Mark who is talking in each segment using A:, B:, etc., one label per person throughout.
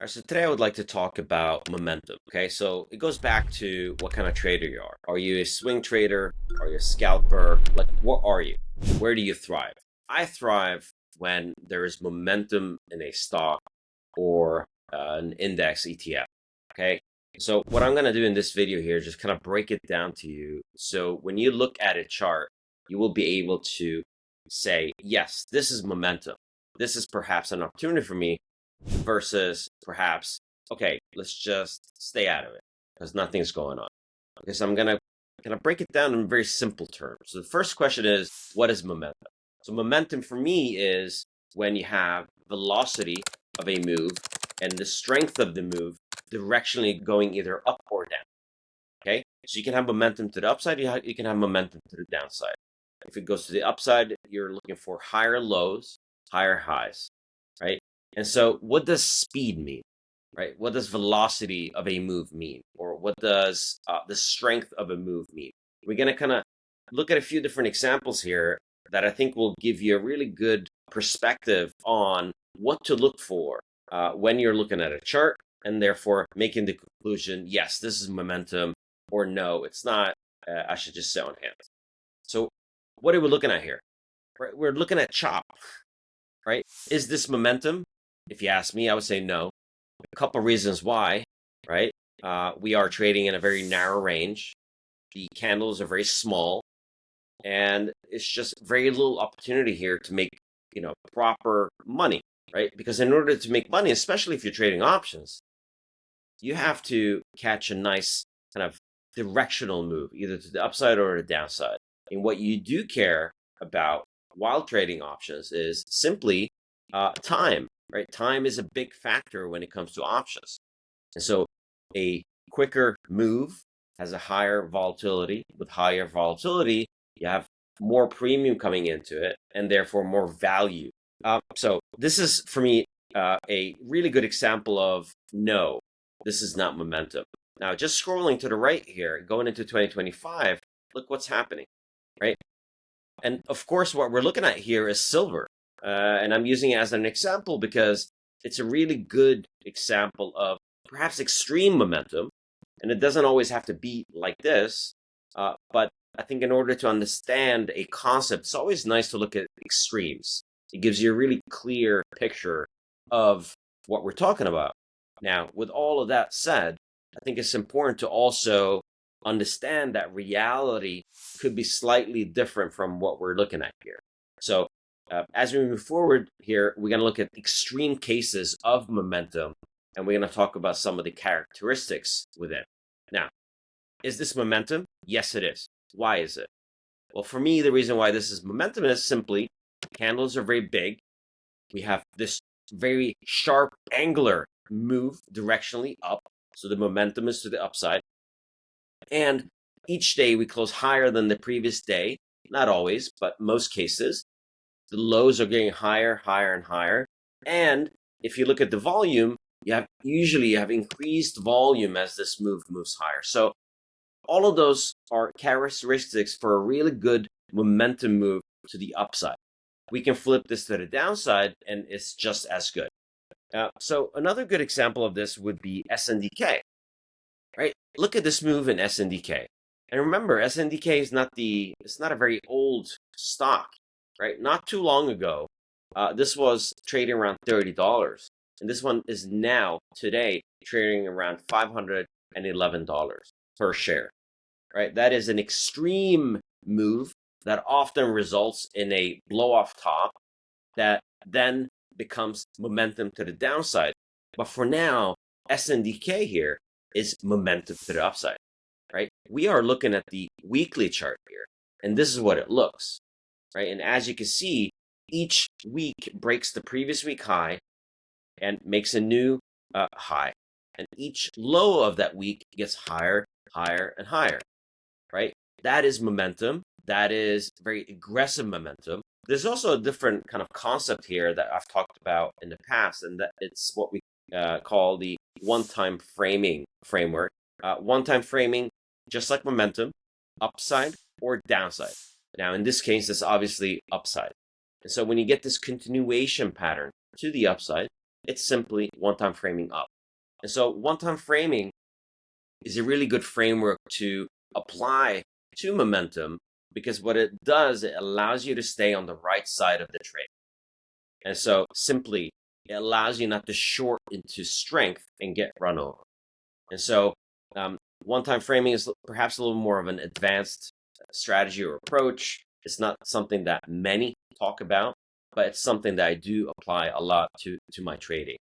A: All right, so today I would like to talk about momentum. Okay, so it goes back to what kind of trader you are. Are you a swing trader? Are you a scalper? Like, what are you? Where do you thrive? I thrive when there is momentum in a stock or an index ETF. Okay, so what I'm going to do in this video here is just kind of break it down to you. So when you look at a chart, you will be able to say, yes, this is momentum. This is perhaps an opportunity for me versus perhaps, okay, let's just stay out of it because nothing's going on. Okay, so I'm gonna break it down in very simple terms. So the first question is, what is momentum? So momentum for me is when you have velocity of a move and the strength of the move directionally going either up or down. Okay, so you can have momentum to the upside, you can have momentum to the downside. If it goes to the upside, you're looking for higher lows, higher highs, right? And so what does speed mean, right? What does velocity of a move mean? Or what does the strength of a move mean? We're going to kind of look at a few different examples here that I think will give you a really good perspective on what to look for when you're looking at a chart and therefore making the conclusion, yes, this is momentum, or no, it's not. I should just sit on hands. So what are we looking at here? Right, we're looking at chop, right? Is this momentum? If you ask me, I would say no. A couple reasons why, right? We are trading in a very narrow range. The candles are very small, and it's just very little opportunity here to make, proper money, right? Because in order to make money, especially if you're trading options, you have to catch a nice kind of directional move, either to the upside or the downside. And what you do care about while trading options is simply time, right? Time is a big factor when it comes to options. And so a quicker move has a higher volatility. With higher volatility, you have more premium coming into it and therefore more value. So this is, for me, a really good example of no, this is not momentum. Now, just scrolling to the right here, going into 2025, look what's happening, right? And of course, what we're looking at here is silver. And I'm using it as an example because it's a really good example of perhaps extreme momentum. And it doesn't always have to be like this. But I think in order to understand a concept, it's always nice to look at extremes. It gives you a really clear picture of what we're talking about. Now, with all of that said, I think it's important to also understand that reality could be slightly different from what we're looking at here. So, as we move forward here, we're going to look at extreme cases of momentum, and we're going to talk about some of the characteristics within. Now, is this momentum? Yes, it is. Why is it? Well, for me, the reason why this is momentum is simply candles are very big. We have this very sharp angular move directionally up. So the momentum is to the upside. And each day we close higher than the previous day. Not always, but most cases. The lows are getting higher, higher, and higher. And if you look at the volume, you have increased volume as this move moves higher. So all of those are characteristics for a really good momentum move to the upside. We can flip this to the downside, and it's just as good. So another good example of this would be SNDK, right? Look at this move in SNDK. And remember, SNDK is it's not a very old stock, right? Not too long ago, this was trading around $30. And this one is now, today, trading around $511 per share, right? That is an extreme move that often results in a blow off top that then becomes momentum to the downside. But for now, SNDK here is momentum to the upside, right? We are looking at the weekly chart here, and this is what it looks, right? And as you can see, each week breaks the previous week high and makes a new high. And each low of that week gets higher, higher, and higher, right? That is momentum. That is very aggressive momentum. There's also a different kind of concept here that I've talked about in the past, and that it's what we call the one-time framing framework. One-time framing, just like momentum, upside or downside. Now, in this case, it's obviously upside. And so when you get this continuation pattern to the upside, It's simply one-time framing up. And so one-time framing is a really good framework to apply to momentum, because what it does, it allows you to stay on the right side of the trade. And so simply, it allows you not to short into strength and get run over. And so one-time framing is perhaps a little more of an advanced strategy or approach. It's not something that many talk about, but it's something that I do apply a lot to my trading.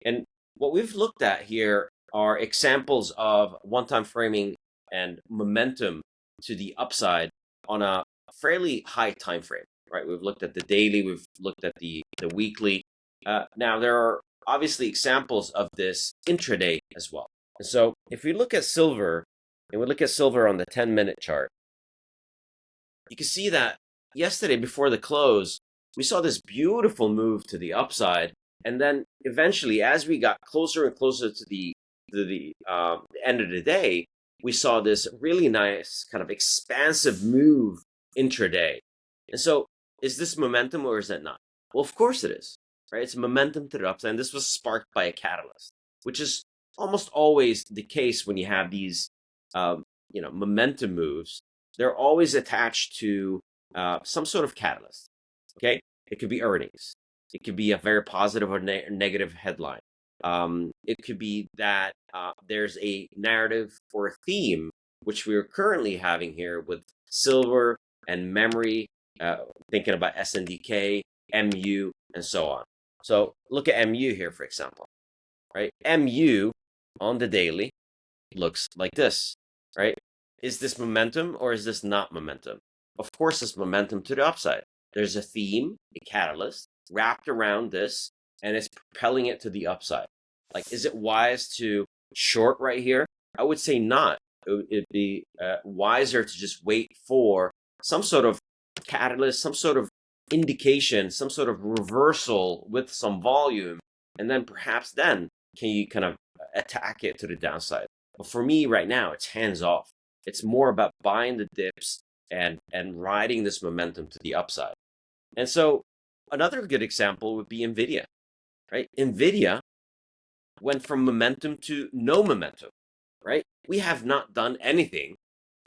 A: And what we've looked at here are examples of one-time framing and momentum to the upside on a fairly high time frame, right? We've looked at the daily, we've looked at the weekly. Now, there are obviously examples of this intraday as well. And so if we look at silver, and we look at silver on the 10-minute chart, you can see that yesterday before the close, we saw this beautiful move to the upside. And then eventually, as we got closer and closer to the end of the day, we saw this really nice kind of expansive move intraday. And so is this momentum or is it not? Well, of course it is, right? It's momentum to the upside. And this was sparked by a catalyst, which is almost always the case when you have these momentum moves. They're always attached to some sort of catalyst. Okay, it could be earnings, it could be a very positive or negative headline, it could be that there's a narrative or a theme, which we are currently having here with silver and memory, thinking about SNDK, MU, and so on. So look at MU here, for example, right? MU on the daily looks like this, right? Is this momentum or is this not momentum? Of course, it's momentum to the upside. There's a theme, a catalyst wrapped around this, and it's propelling it to the upside. Like, is it wise to short right here? I would say not. It'd be wiser to just wait for some sort of catalyst, some sort of indication, some sort of reversal with some volume, and then perhaps then can you kind of attack it to the downside. But for me right now, it's hands off. It's more about buying the dips and riding this momentum to the upside. And so another good example would be NVIDIA, right? NVIDIA went from momentum to no momentum, right? We have not done anything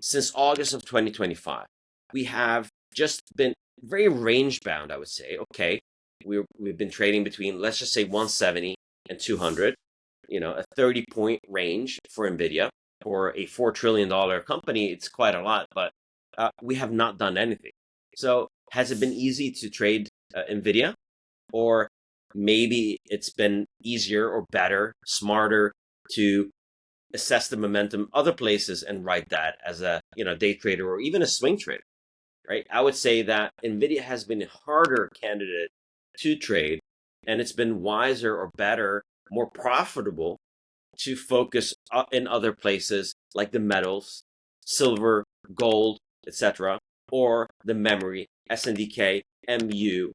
A: since August of 2025. We have just been very range bound, I would say. Okay, we've been trading between, let's just say, 170 and 200, a 30-point range for NVIDIA. For a $4 trillion company, it's quite a lot, but we have not done anything. So has it been easy to trade NVIDIA? Or maybe it's been easier or better, smarter to assess the momentum other places and write that as a day trader or even a swing trader, right? I would say that NVIDIA has been a harder candidate to trade, and it's been wiser or better, more profitable to focus in other places like the metals, silver, gold, etc., or the memory, SNDK, MU,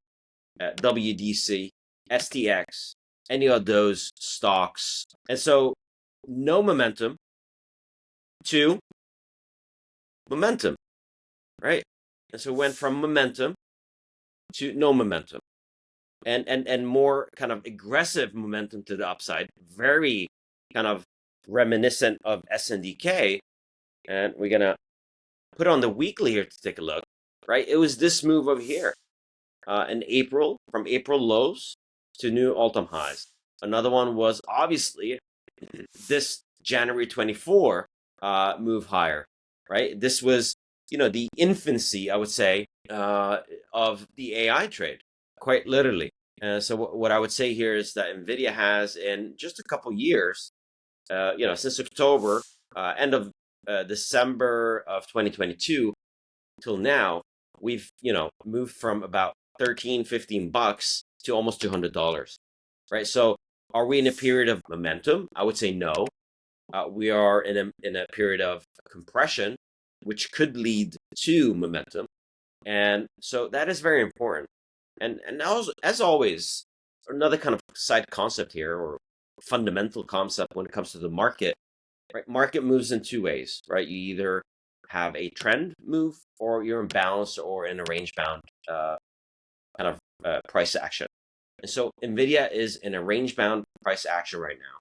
A: WDC, STX, any of those stocks. And so no momentum to momentum, right? And so went from momentum to no momentum, and more kind of aggressive momentum to the upside, very kind of reminiscent of SNDK. And we're gonna put on the weekly here to take a look, right? It was this move over here in April, from April lows to new all-time highs. Another one was obviously this January 24 move higher, right? This was, the infancy, I would say, of the AI trade, quite literally. So what I would say here is that NVIDIA has, in just a couple years, since October, end of December of 2022 till now, we've, moved from about 15 bucks to almost $200, right? So are we in a period of momentum? I would say no. We are in a period of compression, which could lead to momentum. And so that is very important. And also, as always, another kind of side concept here, or fundamental concept when it comes to the market, right? Market moves in two ways, right? You either have a trend move, or you're in balance or in a range bound kind of price action. And so NVIDIA is in a range-bound price action right now.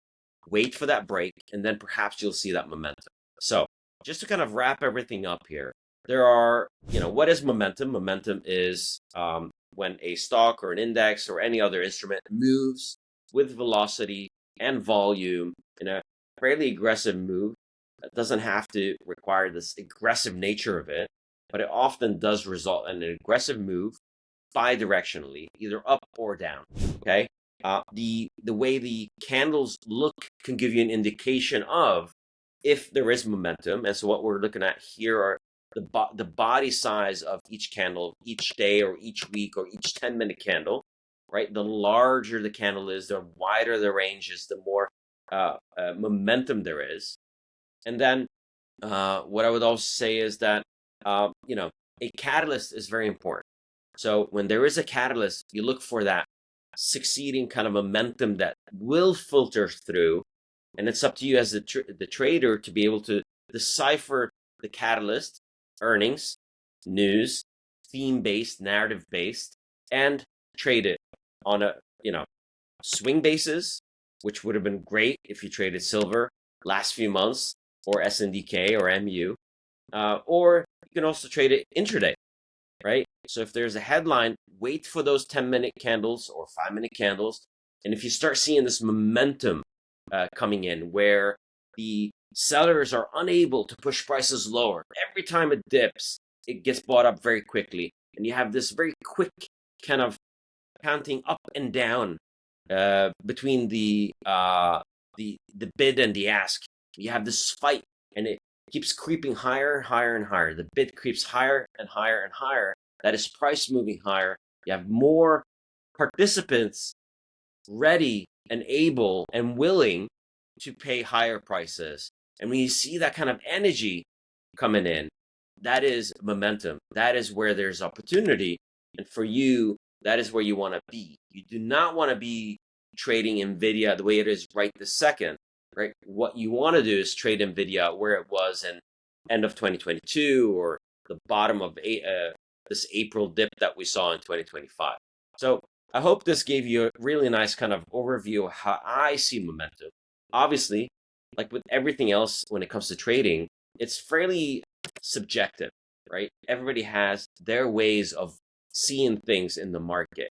A: Wait for that break, and then perhaps you'll see that momentum. So just to kind of wrap everything up here, there are, what is momentum? Momentum is when a stock or an index or any other instrument moves with velocity and volume in a fairly aggressive move. It doesn't have to require this aggressive nature of it, but it often does result in an aggressive move bidirectionally, either up or down. Okay. The way the candles look can give you an indication of if there is momentum. And so what we're looking at here are the body size of each candle, each day or each week or each 10-minute candle, right? The larger the candle is, the wider the range is, the more momentum there is. And then what I would also say is that, a catalyst is very important. So when there is a catalyst, you look for that succeeding kind of momentum that will filter through. And it's up to you as the trader to be able to decipher the catalyst, earnings, news, theme-based, narrative-based, and trade it on a, swing basis, which would have been great if you traded silver last few months, or SNDK or MU, or you can also trade it intraday, right? So if there's a headline, wait for those 10-minute candles or 5-minute candles. And if you start seeing this momentum coming in where the sellers are unable to push prices lower, every time it dips, it gets bought up very quickly. And you have this very quick kind of counting up and down between the bid and the ask. You have this fight, and it keeps creeping higher, higher, and higher. The bid creeps higher and higher and higher. That is price moving higher. You have more participants ready and able and willing to pay higher prices. And when you see that kind of energy coming in, that is momentum. That is where there's opportunity. And for you, that is where you want to be. You do not want to be trading NVIDIA the way it is right this second, right? What you want to do is trade NVIDIA where it was in end of 2022 or the bottom of this April dip that we saw in 2025. So I hope this gave you a really nice kind of overview of how I see momentum. Obviously, like with everything else when it comes to trading, it's fairly subjective, right? Everybody has their ways of seeing things in the market.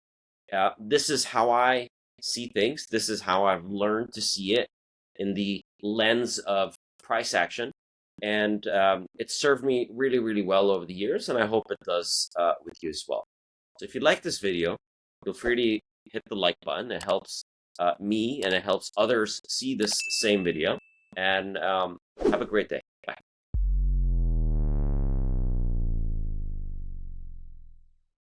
A: This is how I see things. This is how I've learned to see it in the lens of price action. And it served me really, really well over the years, and I hope it does with you as well. So if you like this video, feel free to hit the like button. It helps me and it helps others see this same video. And have a great day.